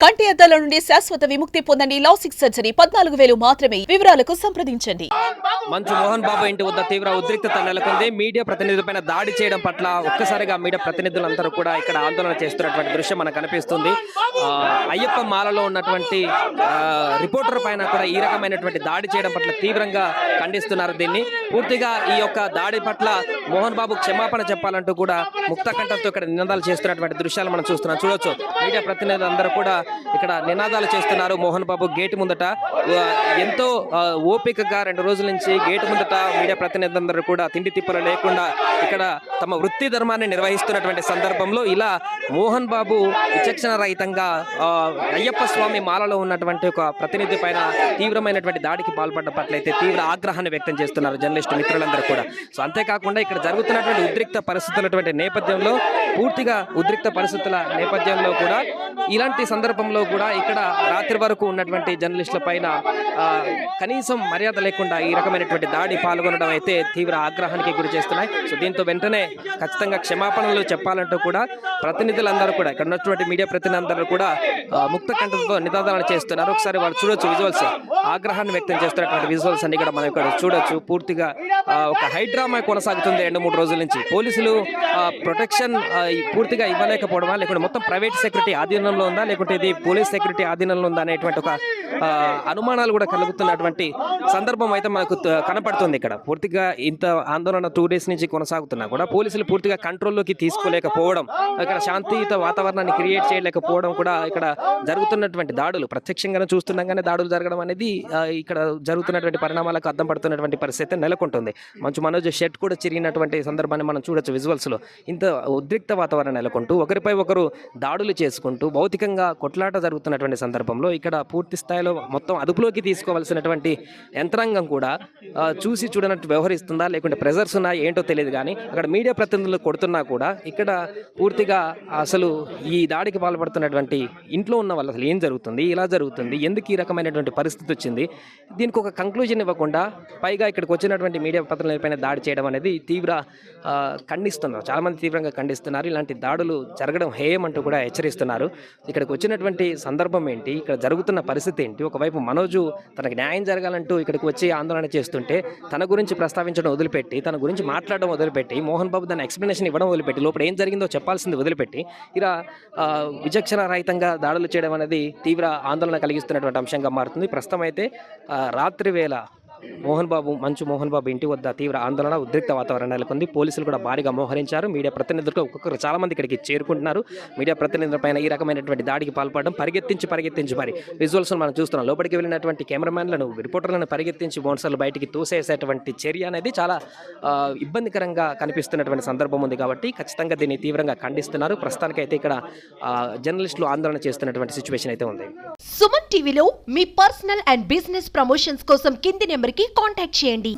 కంటి అద్దాల నుండి శాశ్వత విముక్తి పొందండి. లాసిక్ సర్జరీ 14,000 మాత్రమే. వివరాలకు సంప్రదించండి. మంచు మోహన్ బాబు ఇంటి వద్ద తీవ్ర ఉద్రిక్తత నెలకొంది. మీడియా ప్రతినిధులపైన దాడి చేయడం పట్ల ఒక్కసారిగా మీడియా ప్రతినిధులందరూ కూడా ఇక్కడ ఆందోళన చేస్తున్నటువంటి దృశ్యం మనకు కనిపిస్తుంది. అయ్యప్ప మాలలో ఉన్నటువంటి రిపోర్టర్ పైన కూడా ఈ రకమైనటువంటి దాడి చేయడం పట్ల తీవ్రంగా ఖండిస్తున్నారు. దీన్ని పూర్తిగా ఈ యొక్క దాడి పట్ల మోహన్ బాబు క్షమాపణ చెప్పాలంటూ కూడా ముక్త కంఠంతో ఇక్కడ నినాదాలు చేస్తున్నటువంటి దృశ్యాలు మనం చూస్తున్నాం. చూడొచ్చు మీడియా ప్రతినిధులందరూ కూడా ఇక్కడ నినాదాలు చేస్తున్నారు. మోహన్ బాబు గేటు ముందట ఎంతో ఓపికగా 2 రోజుల నుంచి గేటు ముందట మీడియా ప్రతినిధులందరూ కూడా తిండి తిప్పలు లేకుండా ఇక్కడ తమ వృత్తి ధర్మాన్ని నిర్వహిస్తున్నటువంటి సందర్భంలో ఇలా మోహన్ బాబు విచక్షణ రహితంగా అయ్యప్ప స్వామి మాలలో ఉన్నటువంటి ఒక ప్రతినిధి పైన తీవ్రమైనటువంటి దాడికి పాల్పడ్డ పట్లయితే తీవ్ర ఆగ్రహాన్ని వ్యక్తం చేస్తున్నారు జర్నలిస్టు మిత్రులందరూ కూడా. సో అంతేకాకుండా ఇక్కడ జరుగుతున్నటువంటి ఉద్రిక్త పరిస్థితుల నేపథ్యంలో పూర్తిగా ఉద్రిక్త పరిస్థితుల నేపథ్యంలో కూడా ఇలాంటి సందర్భంలో కూడా ఇక్కడ రాత్రి వరకు ఉన్నటువంటి జర్నలిస్టుల పైన కనీసం మర్యాద లేకుండా ఈ రకమైనటువంటి దాడి పాల్గొనడం అయితే తీవ్ర ఆగ్రహానికి గురి చేస్తున్నాయి. సో దీంతో వెంటనే ఖచ్చితంగా క్షమాపణలు చెప్పాలంటూ కూడా ప్రతినిధులందరూ కూడా ఇక్కడ ఉన్నటువంటి మీడియా ప్రతినిధులందరూ కూడా ముక్త కంఠంతో నినాదాలను చేస్తున్నారు. ఒకసారి వాళ్ళు చూడొచ్చు విజువల్స్, ఆగ్రహాన్ని వ్యక్తం చేస్తున్నటువంటి విజువల్స్ అన్ని కూడా మనం ఇక్కడ చూడొచ్చు. పూర్తిగా ఒక హైడ్రామా కొనసాగుతుంది 2-3 రోజుల నుంచి. పోలీసులు ప్రొటెక్షన్ పూర్తిగా ఇవ్వలేకపోవడమా, లేకుంటే మొత్తం ప్రైవేట్ సెక్యూరిటీ ఆధీనంలో ఉందా, లేకుంటే ఇది పోలీస్ సెక్యూరిటీ ఆధీనంలో ఉందా అనేటువంటి ఒక అనుమానాలు కూడా కలుగుతున్నటువంటి సందర్భం అయితే మనకు కనపడుతుంది. ఇక్కడ పూర్తిగా ఇంత ఆందోళన 2 days నుంచి కొనసాగుతున్నా కూడా పోలీసులు పూర్తిగా కంట్రోల్లోకి తీసుకోలేకపోవడం, ఇక్కడ శాంతియుత వాతావరణాన్ని క్రియేట్ చేయలేకపోవడం కూడా ఇక్కడ జరుగుతున్నటువంటి దాడులు ప్రత్యక్షంగానే చూస్తుండగానే దాడులు జరగడం అనేది ఇక్కడ జరుగుతున్నటువంటి పరిణామాలకు అద్దం పడుతున్నటువంటి పరిస్థితి నెలకొంటుంది. మంచు మనోజ్ షర్ట్ కూడా చిరిగినటువంటి సందర్భాన్ని మనం చూడొచ్చు విజువల్స్లో. ఇంత ఉద్రిక్త వాతావరణం నెలకొంటూ ఒకరిపై ఒకరు దాడులు చేసుకుంటూ భౌతికంగా కొట్లాట జరుగుతున్నటువంటి సందర్భంలో ఇక్కడ పూర్తి స్థాయిలో మొత్తం అదుపులోకి తీసుకోవాల్సినటువంటి యంత్రాంగం కూడా చూసి చూడనట్టు వ్యవహరిస్తుందా, లేకుంటే ప్రెజర్స్ ఉన్నా ఏంటో తెలియదు. కానీ అక్కడ మీడియా ప్రతినిధులు కొడుతున్నా కూడా ఇక్కడ పూర్తిగా అసలు ఈ దాడికి పాల్పడుతున్నటువంటి ఇంట్లో ఉన్న వాళ్ళు అసలు ఏం జరుగుతుంది, ఇలా జరుగుతుంది, ఎందుకు ఈ రకమైనటువంటి పరిస్థితి వచ్చింది, దీనికి ఒక కంక్లూజన్ ఇవ్వకుండా పైగా ఇక్కడికి వచ్చినటువంటి మీడియా ప్రతినిధులపైన దాడి చేయడం అనేది తీవ్ర ఖండిస్తున్నారు. చాలామంది తీవ్రంగా ఖండిస్తున్నారు. ఇలాంటి దాడులు జరగడం హేయమంటూ కూడా హెచ్చరిస్తున్నారు. ఇక్కడికి వచ్చినటువంటి సందర్భం ఏంటి, ఇక్కడ జరుగుతున్న పరిస్థితి ఏంటి, ఒకవైపు మనోజు తనకు న్యాయం జరగాలంటూ ఇక్కడికి వచ్చి ఆందోళన చేస్తుంటే తన గురించి ప్రస్తావించడం వదిలిపెట్టి, తన గురించి మాట్లాడడం వదిలిపెట్టి, మోహన్ బాబు దాని ఎక్స్ప్లెనేషన్ ఇవ్వడం వదిలిపెట్టి, లోపల ఏం జరిగిందో చెప్పాల్సింది వదిలిపెట్టి ఇలా విచక్షణ రహితంగా దాడులు చేయడం అనేది తీవ్ర ఆందోళన కలిగిస్తున్నటువంటి అంశంగా మారుతుంది. ప్రస్తుతం అయితే రాత్రి వేళ మంచు మోహన్ బాబు ఇంటి వద్ద తీవ్ర ఆందోళన ఉద్రిక్త వాతావరణం నెలకొంది. పోలీసులు కూడా భారీగా మోహరించారు. మీడియా ప్రతినిధులకు ఒక్కొక్కరు చాలా మంది ఇక్కడికి చేరుకుంటున్నారు. మీడియా ప్రతినిధులపైన ఈ రకమైనటువంటి దాడికి పాల్పడడం పరిగెత్తించి మరి విజువల్స్ మనం చూస్తున్నాం. లోపలికి వెళ్ళినటువంటి కెమెరామెన్లను, రిపోర్టర్లను పరిగెత్తించి బౌన్సర్లు బయటికి తోసేసేటువంటి చర్య అనేది చాలా ఇబ్బందికరంగా కనిపిస్తున్నటువంటి సందర్భం ఉంది. కాబట్టి ఖచ్చితంగా దీన్ని తీవ్రంగా ఖండిస్తున్నారు. ప్రస్తుతానికైతే ఇక్కడ జర్నలిస్టులు ఆందోళన చేస్తున్నటువంటి సిచ్యువేషన్ అయితే ఉంది. సుమన్ టీవీలో మీ పర్సనల్ అండ్ బిజినెస్ ప్రమోషన్స్ కోసం కింది నెంబర్కి కాంటాక్ట్ చేయండి.